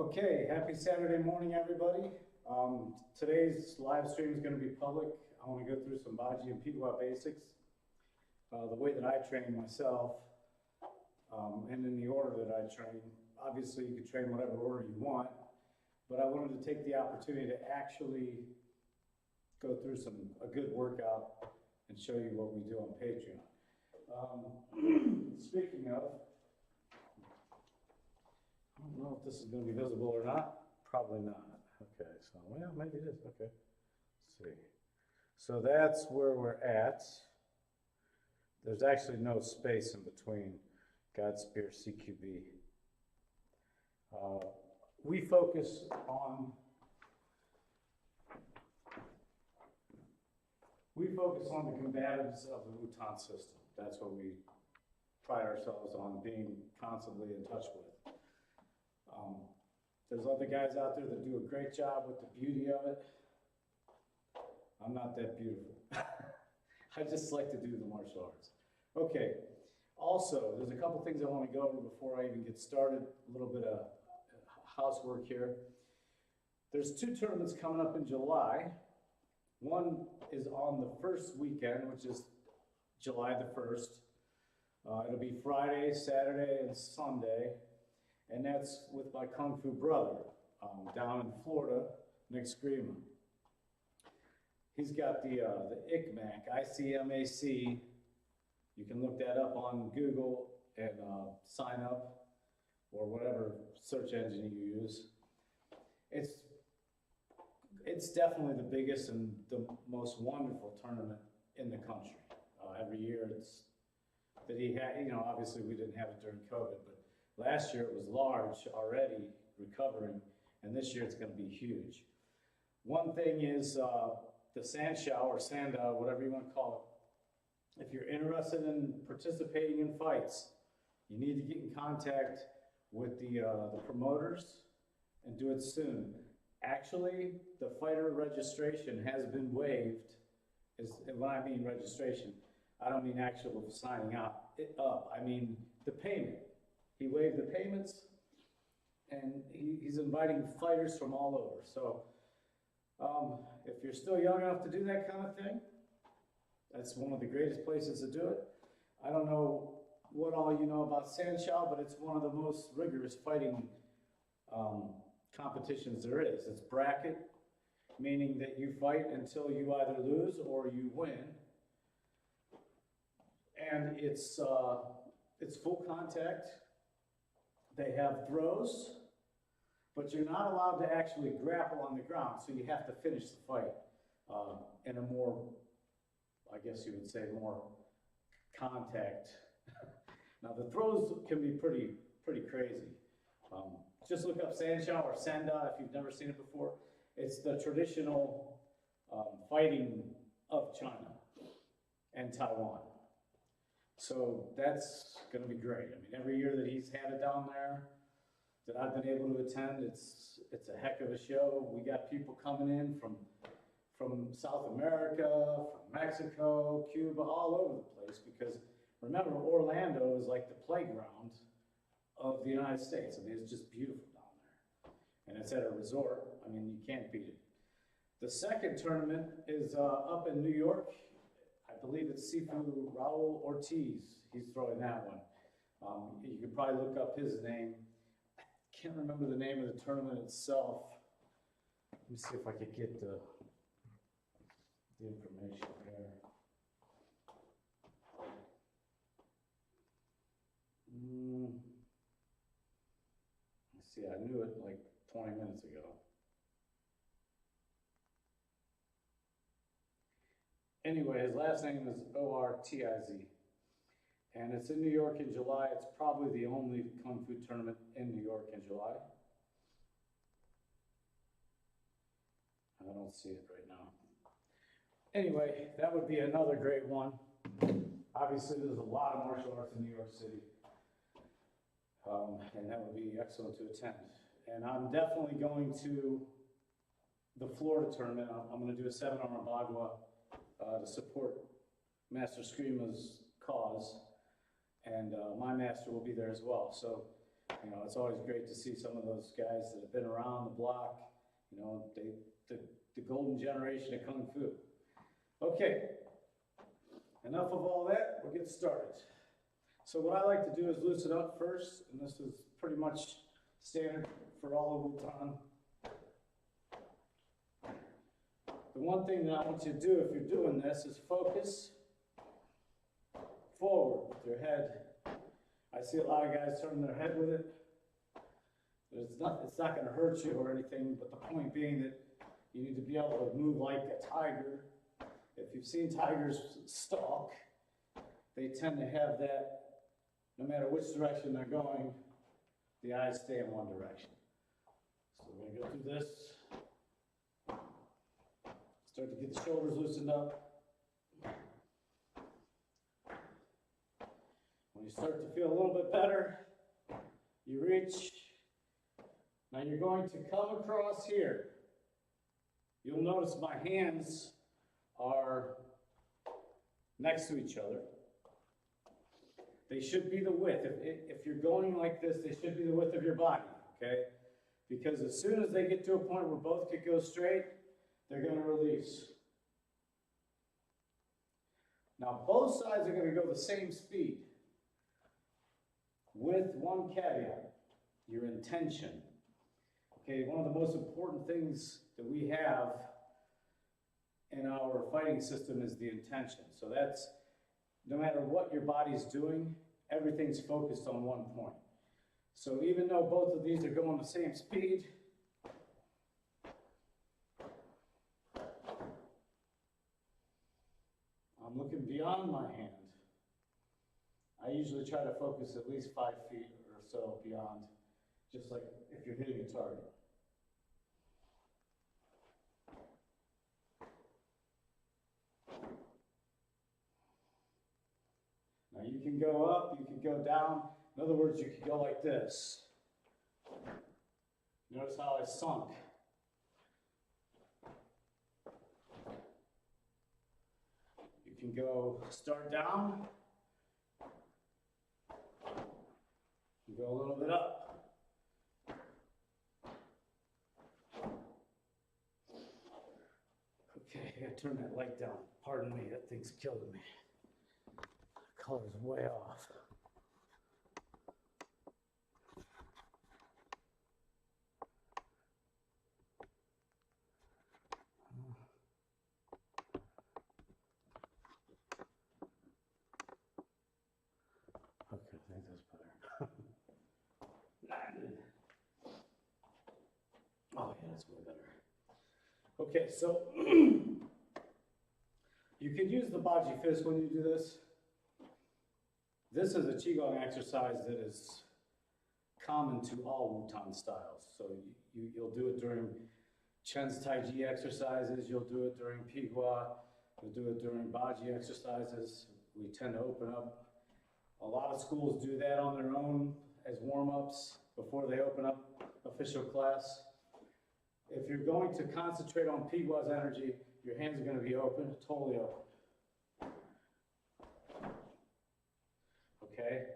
Okay, happy Saturday morning, everybody. Today's live stream is going to be public. I want to go through some Baji and Pigua basics. The way that I train myself, and in the order that I train. Obviously, you can train whatever order you want, but I wanted to take the opportunity to actually go through a good workout and show you what we do on Patreon. Speaking of, I don't know if this is going to be visible or not. Probably not. Okay, so well, maybe it is. Okay, let's see. So that's where we're at. There's actually no space in between God Spear CQB. We focus on the combatives of the Wutan system. That's what we pride ourselves on, being constantly in touch with. There's other guys out there that do a great job with the beauty of it. I'm not that beautiful. I just like to do the martial arts. Okay, also, there's a couple things I want to go over before I even get started. A little bit of housework here. There's two tournaments coming up in July. One is on the first weekend, which is July the 1st. It'll be Friday, Saturday, and Sunday. And that's with my Kung Fu brother down in Florida, Nick Screamer. He's got the ICMAC, ICMAC. You can look that up on Google and sign up, or whatever search engine you use. It's definitely the biggest and the most wonderful tournament in the country. Every year it's that he had, obviously we didn't have it during COVID, but last year it was large already, recovering, and this year it's going to be huge. One thing is the sand shower, or sand, whatever you want to call it. If you're interested in participating in fights, you need to get in contact with the promoters and do it soon. Actually, the fighter registration has been waived. And when I mean registration, I don't mean actual signing up. I mean the payment. He waived the payments, and he's inviting fighters from all over. So if you're still young enough to do that kind of thing, that's one of the greatest places to do it. I don't know what all you know about Sanshao, but it's one of the most rigorous fighting competitions there is. It's bracket, meaning that you fight until you either lose or you win. And it's full contact. They have throws, but you're not allowed to actually grapple on the ground, so you have to finish the fight in a more, I guess you would say, more contact. Now the throws can be pretty crazy. Just look up Sanshao or Sanda if you've never seen it before. It's the traditional fighting of China and Taiwan. So that's going to be great. I mean, every year that he's had it down there, that I've been able to attend, it's a heck of a show. We got people coming in from South America, from Mexico, Cuba, all over the place, because remember, Orlando is like the playground of the United States. I mean, it's just beautiful down there. And it's at a resort. I mean, you can't beat it. The second tournament is up in New York. I believe it's Sifu Raul Ortiz. He's throwing that one. You could probably look up his name. I can't remember the name of the tournament itself. Let me see if I could get the information there. Let's see, I knew it like 20 minutes ago. Anyway, his last name is Ortiz, and it's in New York in July. It's probably the only Kung Fu tournament in New York in July. I don't see it right now. Anyway, that would be another great one. Obviously, there's a lot of martial arts in New York City, and that would be excellent to attend. And I'm definitely going to the Florida tournament. I'm going to do a 7-arm Bagua to support Master Screama's cause, and my master will be there as well. So You know, it's always great to see some of those guys that have been around the block. You know, the golden generation of Kung Fu. Okay, enough of all that, we'll get started. So what I like to do is loosen up first, and this is pretty much standard for all of Wutan. The one thing that I want you to do if you're doing this is focus forward with your head. I see a lot of guys turning their head with it. It's not going to hurt you or anything, but the point being that you need to be able to move like a tiger. If you've seen tigers stalk, they tend to have that, no matter which direction they're going, the eyes stay in one direction. So we're going to go through this. Start to get the shoulders loosened up. When you start to feel a little bit better, you reach. Now you're going to come across here. You'll notice my hands are next to each other. They should be the width. If you're going like this, they should be the width of your body, okay? Because as soon as they get to a point where both could go straight, they're going to release. Now both sides are going to go the same speed, with one caveat: your intention. Okay, one of the most important things that we have in our fighting system is the intention. So that's, no matter what your body's doing, everything's focused on one point. So even though both of these are going the same speed, I'm looking beyond my hand. I usually try to focus at least 5 feet or so beyond, just like if you're hitting a target. Now you can go up, you can go down. In other words, you could go like this. Notice how I sunk. You can go start down, you go a little bit up. Okay, I gotta turn that light down. Pardon me, that thing's killing me. The color's way off. Okay, I think that's better. Oh yeah, that's way better. Okay, so you can use the Baji fist when you do this. This is a Qigong exercise that is common to all Wutan styles. So you'll do it during Chen's Tai Chi exercises, you'll do it during Pigua, you'll do it during Baji exercises. We tend to open up. A lot of schools do that on their own as warm-ups before they open up official class. If you're going to concentrate on Pigua's energy, your hands are going to be open, totally open. Okay?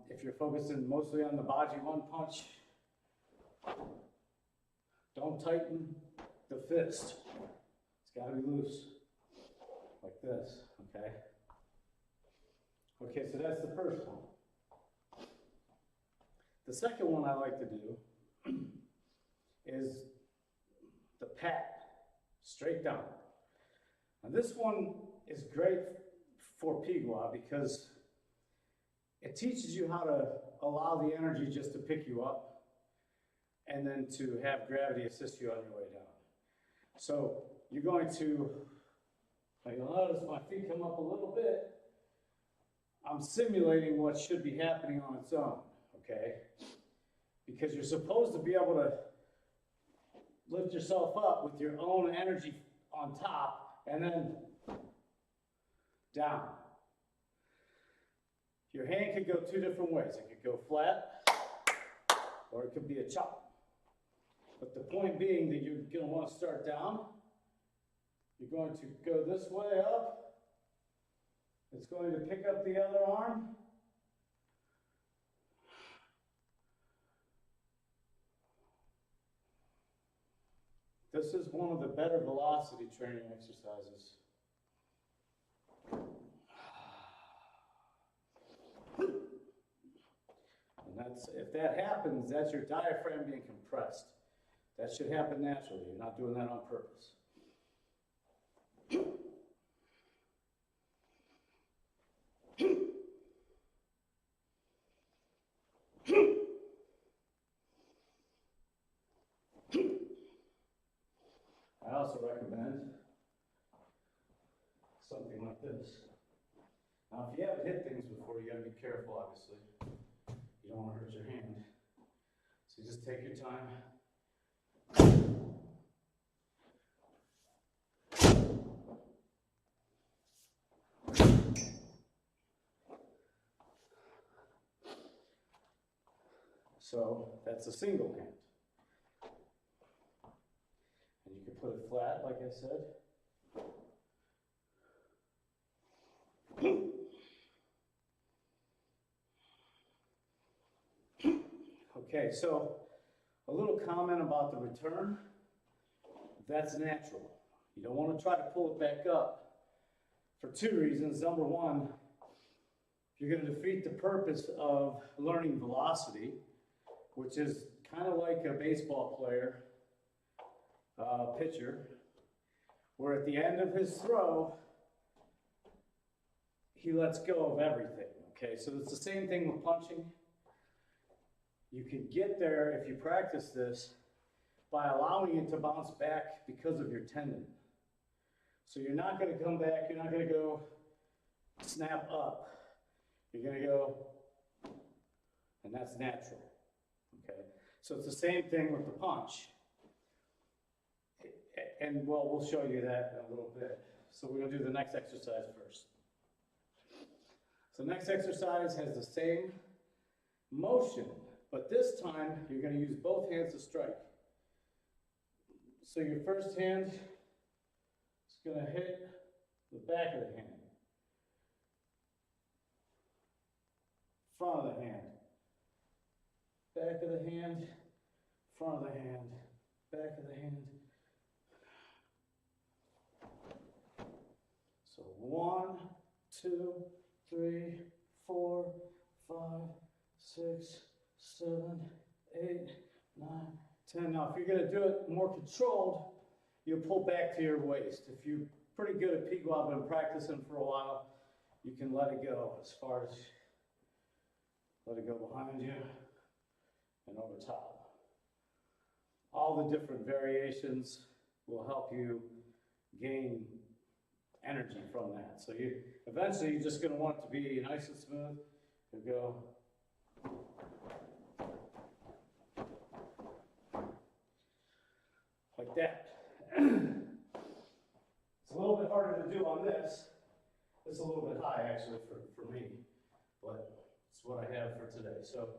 If you're focusing mostly on the Baji one punch, don't tighten the fist. It's got to be loose, like this, okay? Okay, so that's the first one. The second one I like to do is the pat, straight down. Now this one is great for Pigua because it teaches you how to allow the energy just to pick you up and then to have gravity assist you on your way down. So you're going to, you'll notice my feet come up a little bit. I'm simulating what should be happening on its own, okay? Because you're supposed to be able to lift yourself up with your own energy on top and then down. Your hand could go two different ways. It could go flat or it could be a chop. But the point being that you're going to want to start down. You're going to go this way up. It's going to pick up the other arm. This is one of the better velocity training exercises. And if that happens, that's your diaphragm being compressed. That should happen naturally. You're not doing that on purpose. I also recommend something like this. Now, if you haven't hit things before, you gotta be careful, obviously. You don't wanna hurt your hand. So just take your time. So that's a single hand. And you can put it flat, like I said. Okay, so a little comment about the return. That's natural. You don't want to try to pull it back up for two reasons. Number one, you're going to defeat the purpose of learning velocity, which is kind of like a baseball player, pitcher, where at the end of his throw, he lets go of everything. Okay, so it's the same thing with punching. You can get there if you practice this by allowing it to bounce back because of your tendon. So you're not going to come back, you're not going to go snap up. You're going to go, and that's natural. Okay, so it's the same thing with the punch. And well, we'll show you that in a little bit. So we're going to do the next exercise first. So next exercise has the same motion, but this time you're going to use both hands to strike. So your first hand is going to hit the back of the hand, front of the hand, back of the hand, front of the hand, back of the hand. So 1, 2, 3, 4, 5, 6, 7, 8, 9, 10. Now, if you're going to do it more controlled, you'll pull back to your waist. If you're pretty good at Pigua, been practicing for a while, you can let it go as far as let it go behind you and over top. All the different variations will help you gain energy from that. So you eventually you're just going to want it to be nice and smooth. You go like that. It's a little bit harder to do on this. It's a little bit high actually for me, but it's what I have for today. So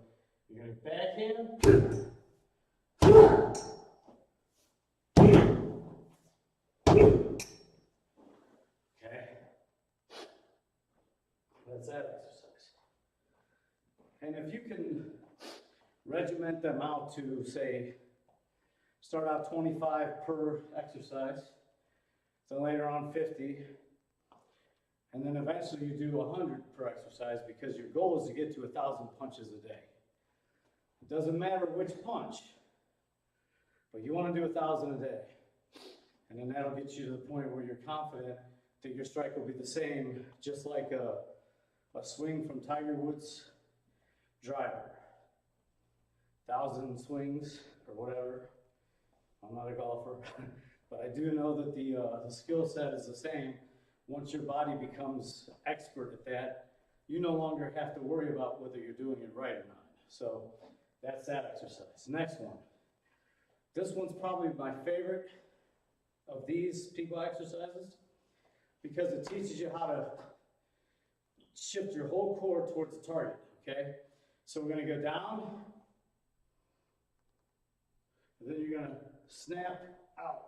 you're going to backhand. That's that exercise. And if you can regiment them out to, say, start out 25 per exercise, then later on 50, and then eventually you do 100 per exercise because your goal is to get to 1,000 punches a day. It doesn't matter which punch, but you want to do 1,000 a day. And then that'll get you to the point where you're confident that your strike will be the same, just like a swing from Tiger Woods' driver. 1,000 swings or whatever. I'm not a golfer, but I do know that the skill set is the same. Once your body becomes expert at that, you no longer have to worry about whether you're doing it right or not. So that's that exercise. Next one. This one's probably my favorite of these Pigua exercises because it teaches you how to shift your whole core towards the target, okay? So we're going to go down, and then you're going to snap out.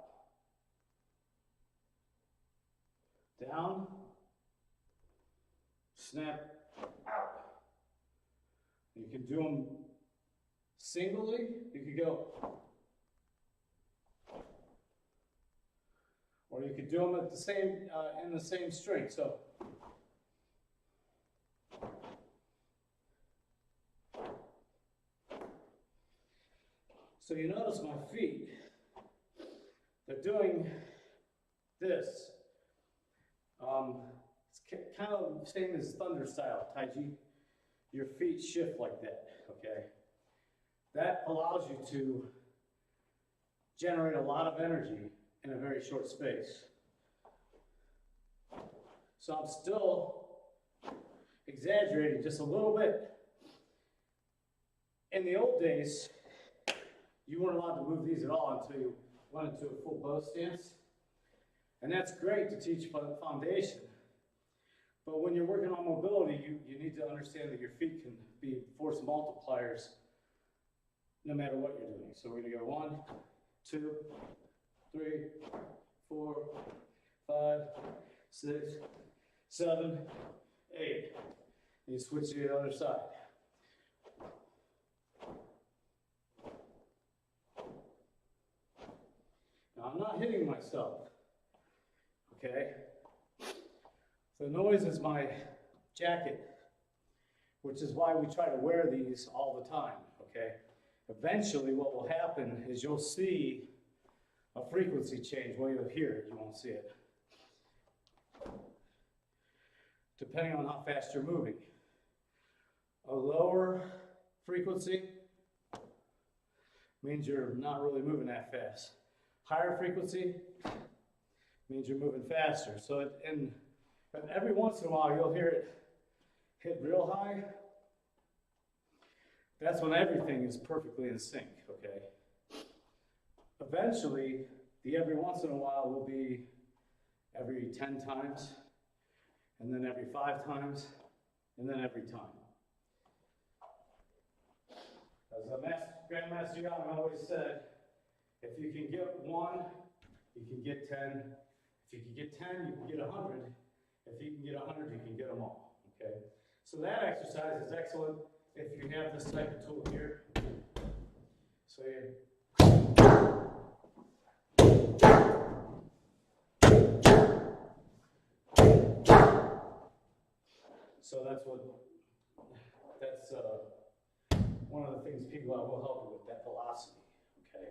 Down, snap out. You can do them singly. You could go Or you could do them at the same, in the same string. So you notice my feet, they're doing this. It's kind of the same as thunder style, Taiji. Your feet shift like that, okay? That allows you to generate a lot of energy in a very short space. So I'm still exaggerating just a little bit. In the old days, you weren't allowed to move these at all until you went into a full bow stance. And that's great to teach foundation. But when you're working on mobility, you need to understand that your feet can be force multipliers no matter what you're doing. So we're gonna go 1, 2, 3, 4, 5, 6, 7, 8. And you switch to the other side. Now I'm not hitting myself, okay? The noise is my jacket, which is why we try to wear these all the time, okay? Eventually what will happen is you'll see a frequency change. Well, you'll hear it, you won't see it. Depending on how fast you're moving. A lower frequency means you're not really moving that fast. Higher frequency means you're moving faster. So every once in a while you'll hear it hit real high. That's when everything is perfectly in sync, okay? Eventually, the every once in a while will be every 10 times, and then every 5 times, and then every time. As Grandmaster Yang always said, if you can get 1, you can get 10. If you can get 10, you can get 100. If you can get 100, you can get them all, okay? So that exercise is excellent if you have this type of tool here. So that's one of the things Pigua will help you with, that velocity, okay?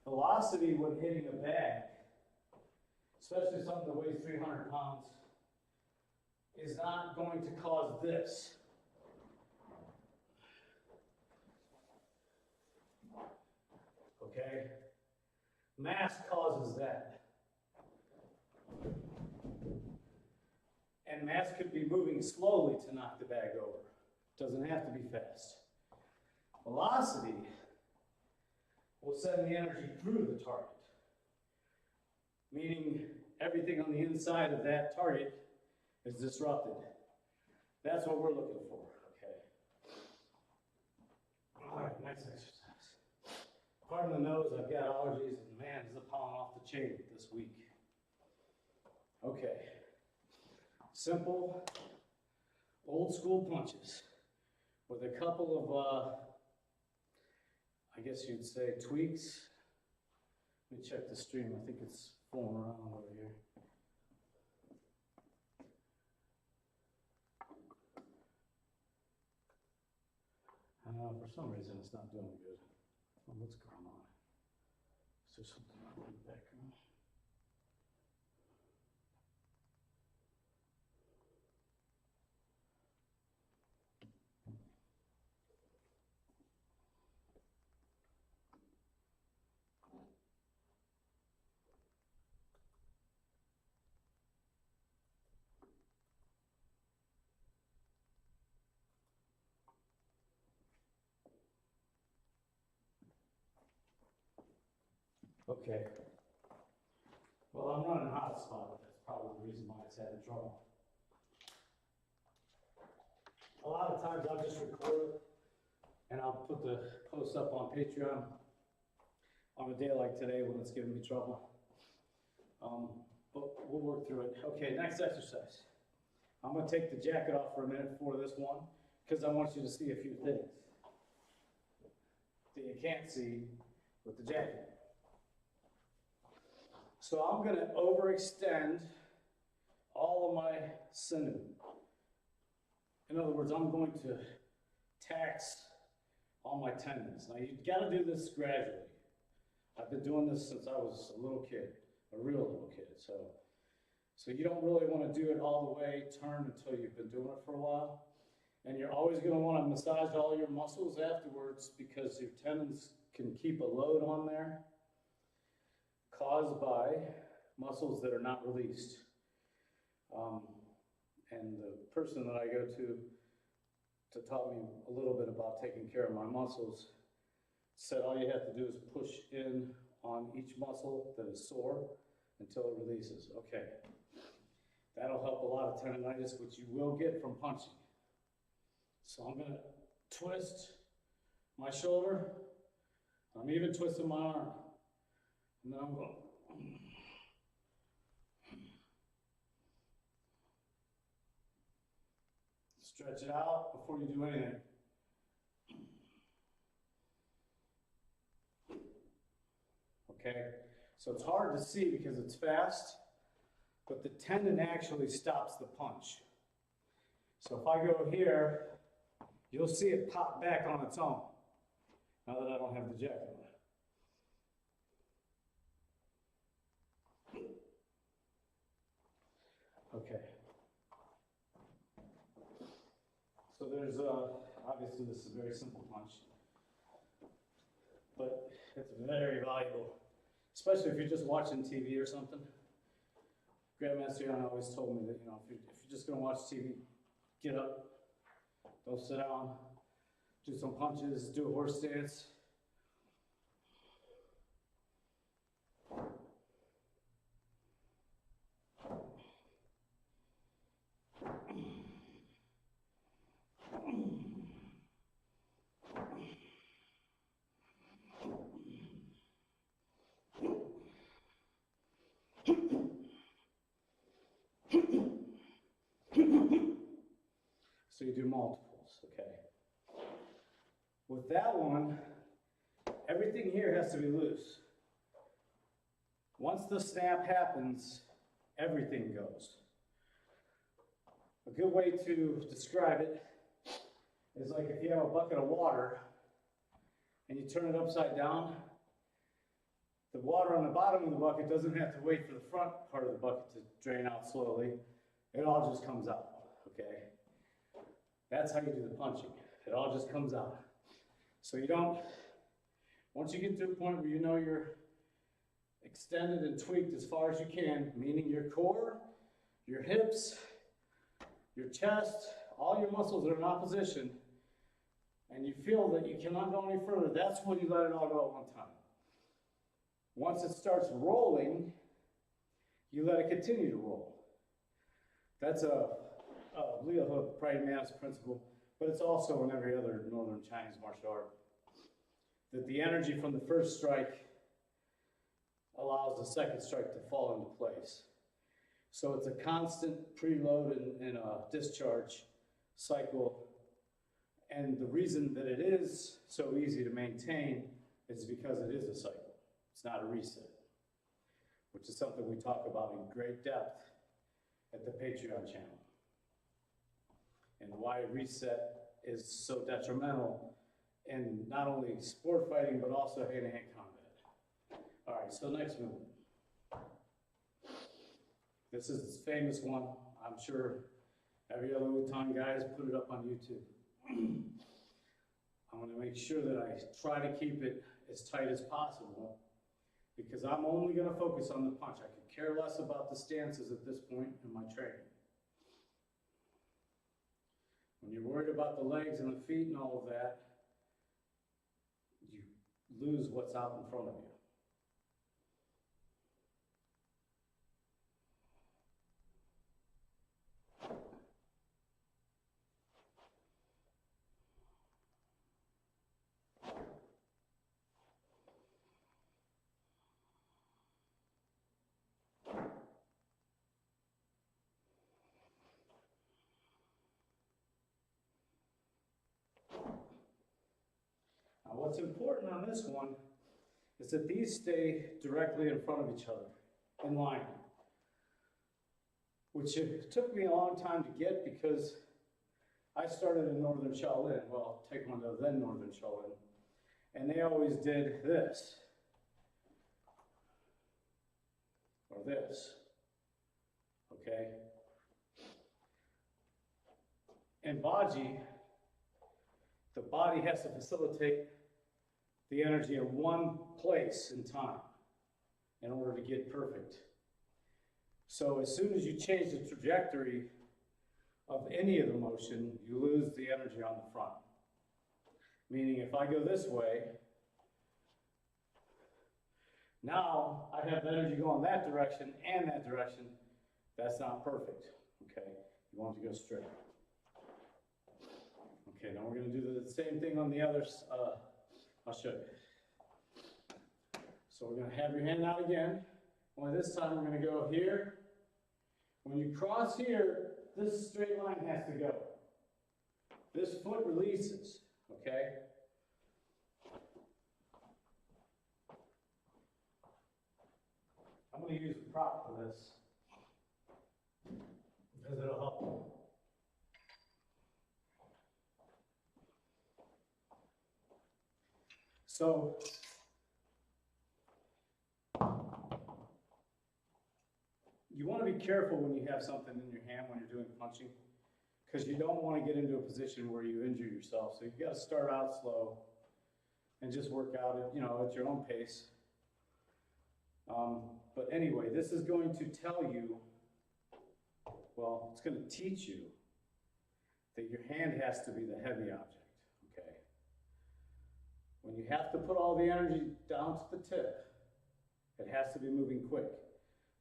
Velocity when hitting a bag, especially something that weighs 300 pounds, is not going to cause this. Okay? Mass causes that. And mass could be moving slowly to knock the bag over. It doesn't have to be fast. Velocity will send the energy through the target, meaning everything on the inside of that target is disrupted. That's what we're looking for, okay? All right, next exercise. Pardon the nose, I've got allergies, and man, is the pollen off the chain this week. Okay. Simple, old school punches with a couple of, I guess you'd say, tweaks. Let me check the stream. I think it's fooling around over here. For some reason, it's not doing good. Well, what's going on? Is there something wrong in the background? Okay. Well, I'm running hotspot. That's probably the reason why it's having trouble. A lot of times I'll just record it and I'll put the post up on Patreon on a day like today when it's giving me trouble. But we'll work through it. Okay, next exercise. I'm going to take the jacket off for a minute for this one because I want you to see a few things that you can't see with the jacket. So I'm going to overextend all of my sinew. In other words, I'm going to tax all my tendons. Now you've got to do this gradually. I've been doing this since I was a little kid, a real little kid. So you don't really want to do it all the way turned until you've been doing it for a while. And you're always going to want to massage all your muscles afterwards because your tendons can keep a load on there caused by muscles that are not released. And the person that I go to taught me a little bit about taking care of my muscles said all you have to do is push in on each muscle that is sore until it releases. Okay, that'll help a lot of tendonitis, which you will get from punching. So I'm going to twist my shoulder. I'm even twisting my arm. And then I'm going stretch it out before you do anything. Okay, so it's hard to see because it's fast, but the tendon actually stops the punch. So if I go here, you'll see it pop back on its own, now that I don't have the jacket on. Okay. So there's, obviously this is a very simple punch, but it's very valuable, especially if you're just watching TV or something. Grandmaster Young always told me that, you know, if you're just gonna watch TV, get up, go sit down, do some punches, do a horse stance. So you do multiples, okay? With that one, everything here has to be loose. Once the snap happens, everything goes. A good way to describe it is like if you have a bucket of water and you turn it upside down, the water on the bottom of the bucket doesn't have to wait for the front part of the bucket to drain out slowly. It all just comes out, okay? That's how you do the punching. It all just comes out. So you don't, once you get to a point where you know you're extended and tweaked as far as you can, meaning your core, your hips, your chest, all your muscles are in opposition, and you feel that you cannot go any further, that's when you let it all go at one time. Once it starts rolling, you let it continue to roll. That's a Liu Pride Man's principle, but it's also in every other Northern Chinese martial art. That the energy from the first strike allows the second strike to fall into place. So it's a constant preload and a discharge cycle. And the reason that it is so easy to maintain is because it is a cycle. It's not a reset, which is something we talk about in great depth at the Patreon channel. And why reset is so detrimental in not only sport fighting, but also hand-to-hand combat. All right, so next movement. This is the famous one. I'm sure every other Wutan guy has put it up on YouTube. I'm gonna make sure that I try to keep it as tight as possible because I'm only gonna focus on the punch. I could care less about the stances at this point in my training. When you're worried about the legs and the feet and all of that, you lose what's out in front of you. Now, what's important on this one is that these stay directly in front of each other. in line, which it took me a long time to get because I started in Northern Shaolin, well, Taekwondo, then Northern Shaolin, and they always did this, or this, okay? In Baji, the body has to facilitate the energy in one place in time in order to get perfect. So as soon as you change the trajectory of any of the motion, you lose the energy on the front. Meaning if I go this way, now I have energy going that direction and that direction. That's not perfect, okay? You want it to go straight. Okay, now we're going to do the same thing on the others. I'll show you. So we're going to have your hand out again. Only this time we're going to go here. When you cross here, this straight line has to go. This foot releases, okay? I'm going to use a prop for this because it'll help. So, you want to be careful when you have something in your hand when you're doing punching, because you don't want to get into a position where you injure yourself. So you've got to start out slow and just work out at, at your own pace. But anyway, this is going to tell you, well, it's going to teach you that your hand has to be the heavy object, okay? When you have to put all the energy down to the tip, it has to be moving quick.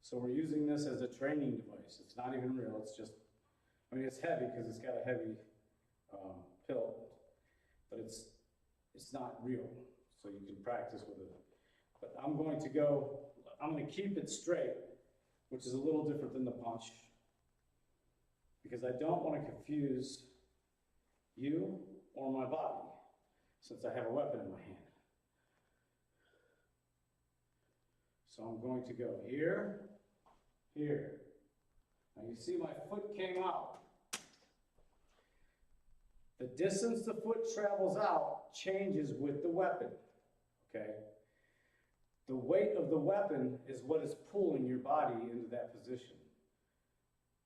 So we're using this as a training device. It's not even real, it's just, it's heavy because it's got a heavy pill, but it's not real, so you can practice with it. But I'm going to keep it straight, which is a little different than the punch, because I don't want to confuse you or my body, since I have a weapon in my hand. So I'm going to go here, here. Now you see my foot came out. The distance the foot travels out changes with the weapon, okay? The weight of the weapon is what is pulling your body into that position.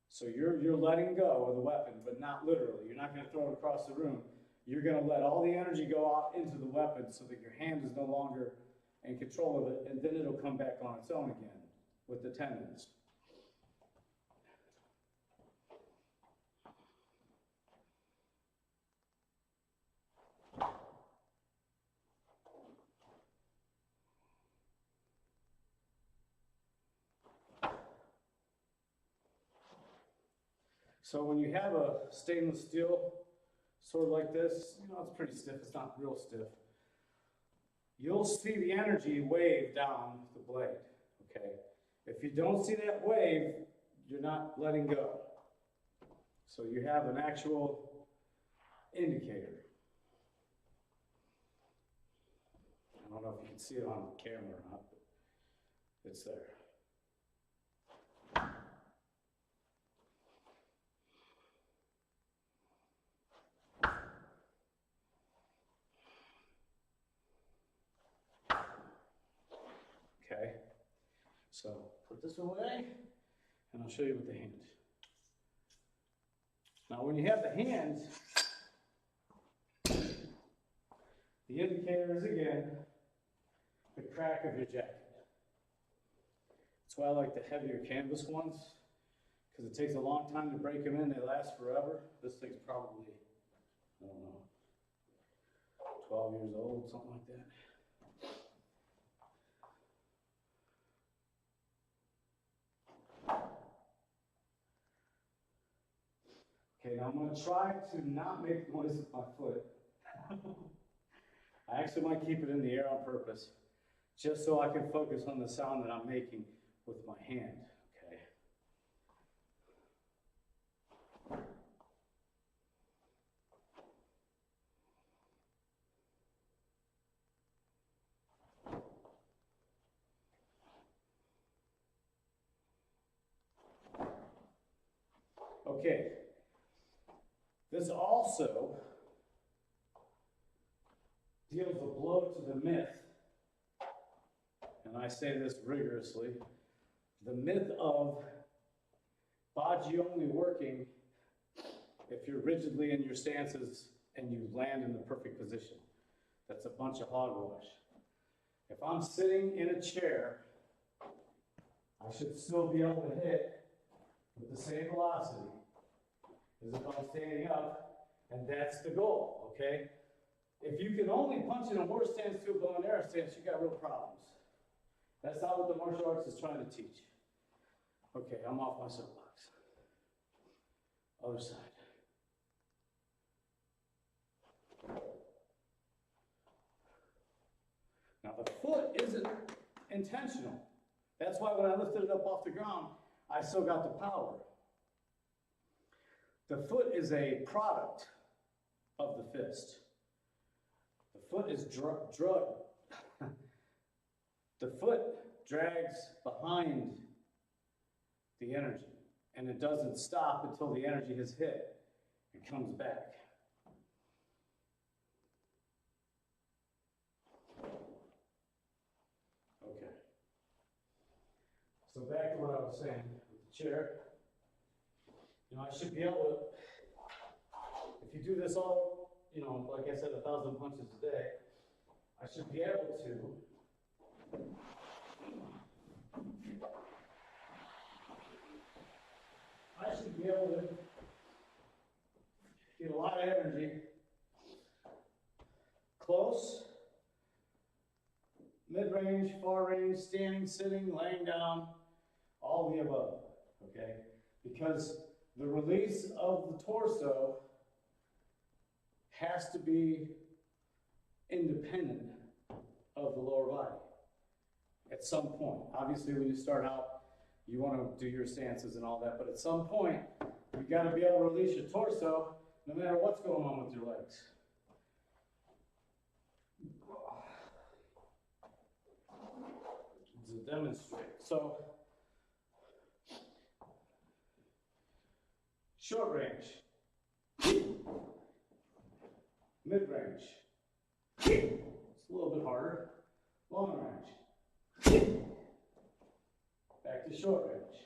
So you're letting go of the weapon, but not literally. You're not going to throw it across the room. You're going to let all the energy go out into the weapon so that your hand is no longer in control of it, and then it'll come back on its own again with the tendons. So when you have a stainless steel sword like this, it's pretty stiff. It's not real stiff. You'll see the energy wave down the blade, okay? If you don't see that wave, you're not letting go. So you have an actual indicator. I don't know if you can see it on camera or not, but it's there. Okay, so put this away, and I'll show you with the hand. Now when you have the hand, the indicator is again the crack of your jacket. That's why I like the heavier canvas ones, because it takes a long time to break them in. They last forever. This thing's probably, I don't know, 12 years old, something like that. Okay, now I'm going to try to not make noise with my foot. I actually might keep it in the air on purpose, just so I can focus on the sound that I'm making with my hand, okay? Okay. This also deals a blow to the myth, and I say this rigorously, the myth of Baji only working if you're rigidly in your stances and you land in the perfect position. That's a bunch of hogwash. If I'm sitting in a chair, I should still be able to hit with the same velocity as if I'm standing up, and that's the goal, okay? If you can only punch in a horse stance to a bow and arrow stance, you got real problems. That's not what the martial arts is trying to teach. Okay, I'm off my soapbox. Other side. Now the foot isn't intentional. That's why when I lifted it up off the ground, I still got the power. The foot is a product of the fist. The foot is the foot drags behind the energy, and it doesn't stop until the energy has hit and comes back. Okay. So back to what I was saying with the chair. You know, I should be able to, if you do this all, you know, like I said, 1,000 punches a day, I should be able to get a lot of energy close, mid-range, far range, standing, sitting, laying down, all the above, okay? Because the release of the torso has to be independent of the lower body at some point. Obviously, when you start out, you want to do your stances and all that, but at some point, you got to be able to release your torso no matter what's going on with your legs. To demonstrate. So, short range, mid-range, it's a little bit harder, long range, back to short range.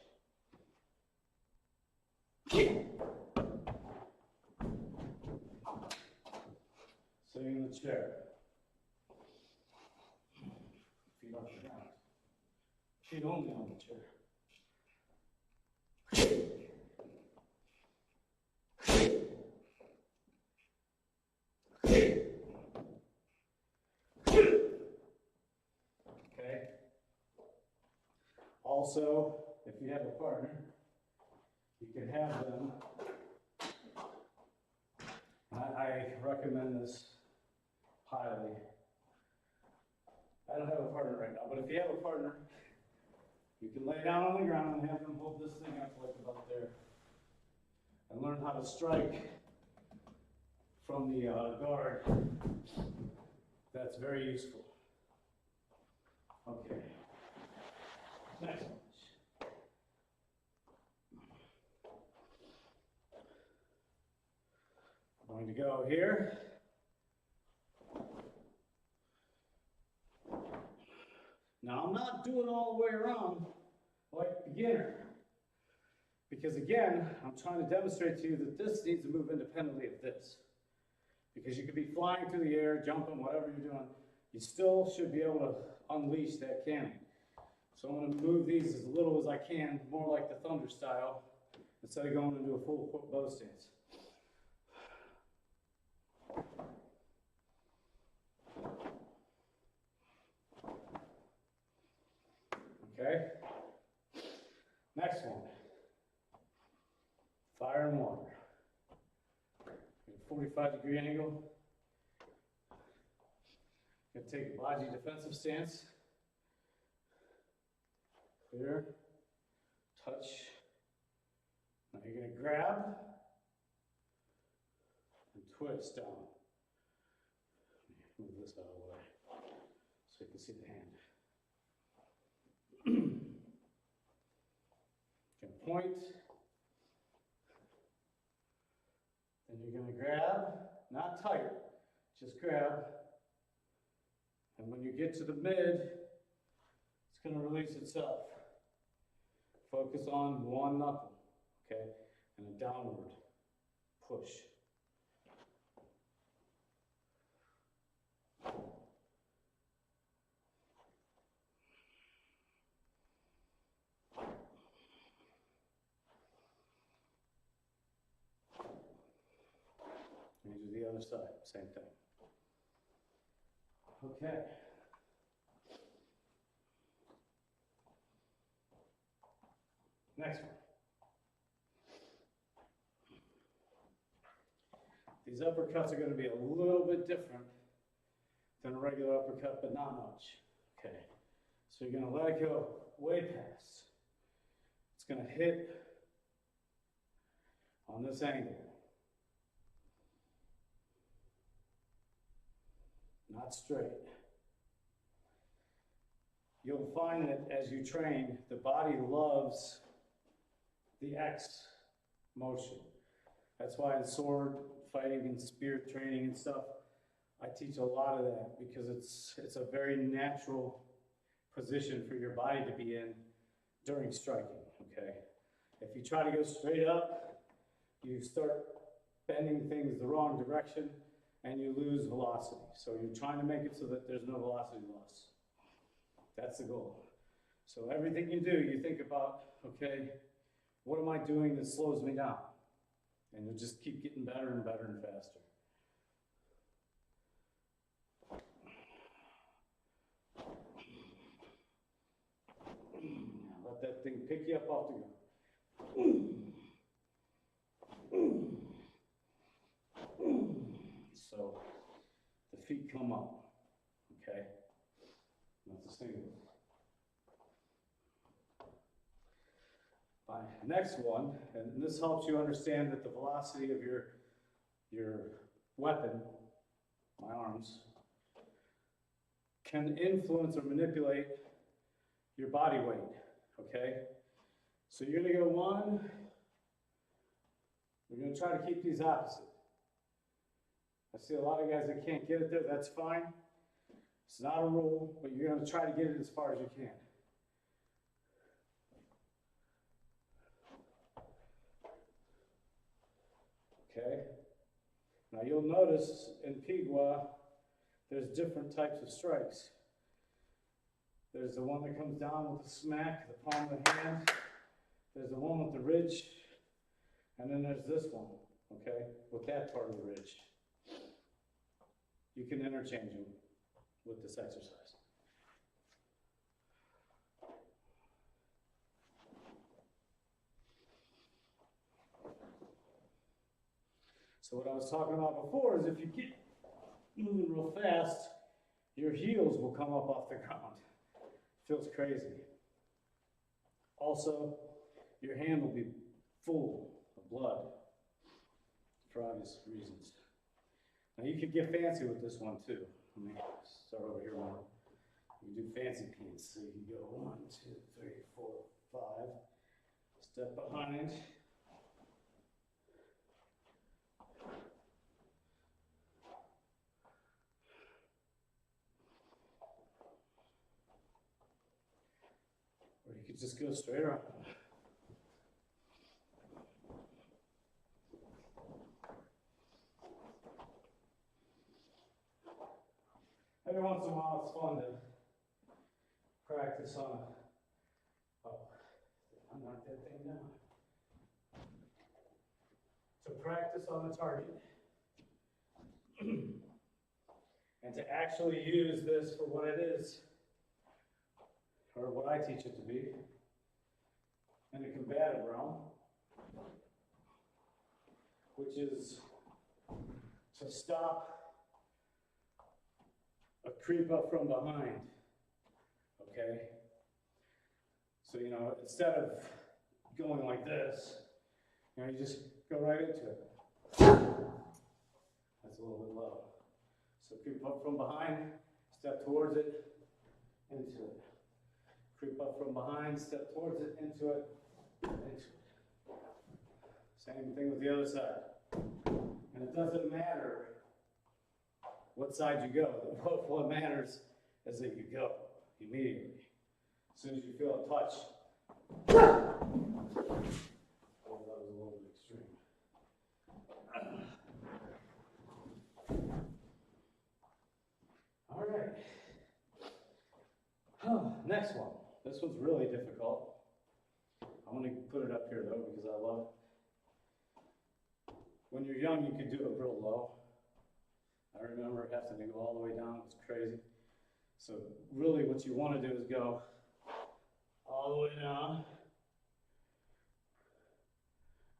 Sitting in the chair, feet off the ground, feet only on the chair. Okay. Also, if you have a partner, you can have them. I recommend this highly. I don't have a partner right now, but if you have a partner, you can lay down on the ground and have them hold this thing up like about there, and learn how to strike from the guard. That's very useful. Okay. Next one. I'm going to go here. Now I'm not doing all the way around like beginner, because again, I'm trying to demonstrate to you that this needs to move independently of this. Because you could be flying through the air, jumping, whatever you're doing, you still should be able to unleash that cannon. So I'm going to move these as little as I can, more like the thunder style, instead of going into a full bow stance. Okay, next one, fire and water. 45-degree angle. Gonna take a Baji defensive stance. Clear, touch. Now you're gonna grab and twist down. Move this out of the way so you can see the hand. Gonna point, You're gonna grab, not tight, just grab. And when you get to the mid, it's gonna release itself. Focus on one knuckle, okay? And a downward push. And you do the other side, same thing. Okay. Next one. These uppercuts are going to be a little bit different than a regular uppercut, but not much. Okay. So you're going to let it go way past. It's going to hit on this angle. Not straight. You'll find that as you train, the body loves the X motion. That's why in sword fighting and spear training and stuff, I teach a lot of that because it's a very natural position for your body to be in during striking, okay? If you try to go straight up, you start bending things the wrong direction and you lose velocity. So you're trying to make it so that there's no velocity loss. That's the goal. So everything you do, you think about, okay, what am I doing that slows me down? And you'll just keep getting better and better and faster. Now let that thing pick you up off the ground. So the feet come up, okay? That's a single. Fine. Next one, and this helps you understand that the velocity of your weapon, my arms, can influence or manipulate your body weight, okay? So you're gonna go one, we're gonna try to keep these opposite. I see a lot of guys that can't get it there, that's fine. It's not a rule, but you're gonna try to get it as far as you can. Okay? Now you'll notice in Pigua, there's different types of strikes. There's the one that comes down with the smack, the palm of the hand. There's the one with the ridge. And then there's this one, okay, with that part of the ridge. You can interchange them with this exercise. So what I was talking about before is if you get moving real fast, your heels will come up off the ground. Feels crazy. Also, your hand will be full of blood for obvious reasons. Now you could get fancy with this one too. Let me start over here more. You do fancy pants. So you can go 1, 2, 3, 4, 5. Step behind. Or you could just go straight around. Every once in a while it's fun to practice on I knocked that thing down. To practice on the target. And to actually use this for what it is, or what I teach it to be, in a combative realm, which is to stop a creep up from behind, okay? So, you know, instead of going like this, you know, you just go right into it. That's a little bit low. So creep up from behind, step towards it, into it. Creep up from behind, step towards it, into it, into it. Same thing with the other side. And it doesn't matter what side you go. What matters is that you go immediately. As soon as you feel a touch. Oh, that was a little bit extreme. All right. Next one. This one's really difficult. I'm going to put it up here though because I love it. When you're young, you could do it real low. I remember having to go all the way down. It was crazy. So really what you want to do is go all the way down.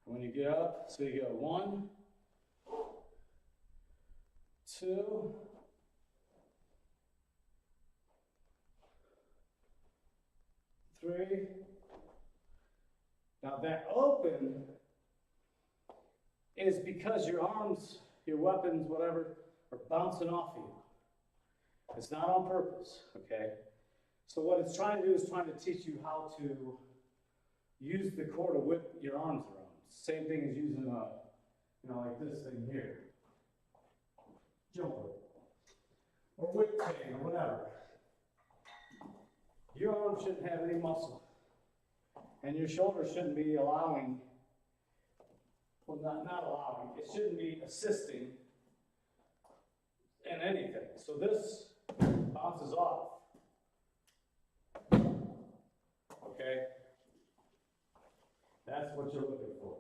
When you get up, so you go 1, 2, 3. Now that open is because your arms, your weapons, whatever, are bouncing off you. It's not on purpose, okay? So what it's trying to do is trying to teach you how to use the core to whip your arms around. Same thing as using a, like this thing here. Jump whip. Or whip chain or whatever. Your arm shouldn't have any muscle. And your shoulder shouldn't be allowing, well, not allowing, it shouldn't be assisting in anything. So this bounces off. Okay? That's what you're looking for.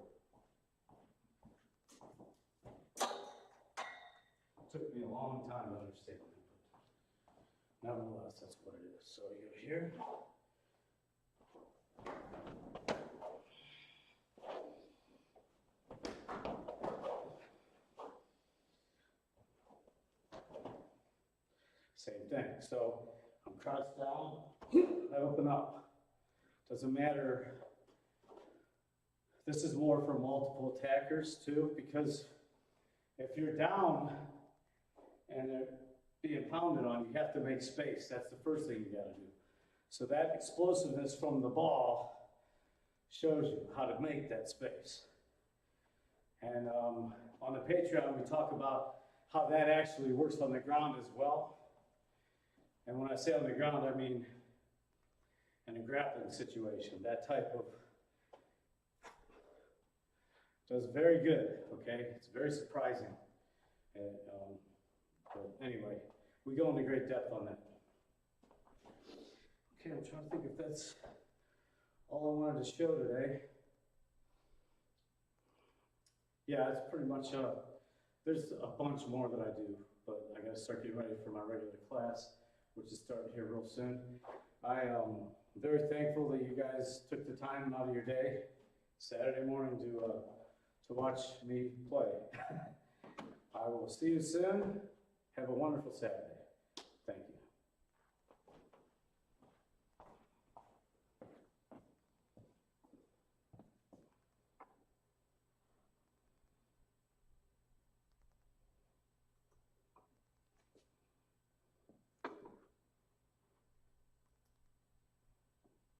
It took me a long time to understand that, but nevertheless, that's what it is. So you go here. Same thing. So I'm crouched down, I open up. Doesn't matter. This is more for multiple attackers too, because if you're down and they're being pounded on, you have to make space. That's the first thing you gotta do. So that explosiveness from the ball shows you how to make that space. And on the Patreon, we talk about how that actually works on the ground as well. And when I say on the ground, I mean in a grappling situation, that type of does very good, okay? It's very surprising. And, but anyway, we go into great depth on that. Okay, I'm trying to think if that's all I wanted to show today. Yeah, it's pretty much, there's a bunch more that I do, but I gotta start getting ready for my regular class, which is starting here real soon. I am very thankful that you guys took the time out of your day, Saturday morning, to watch me play. I will see you soon. Have a wonderful Saturday.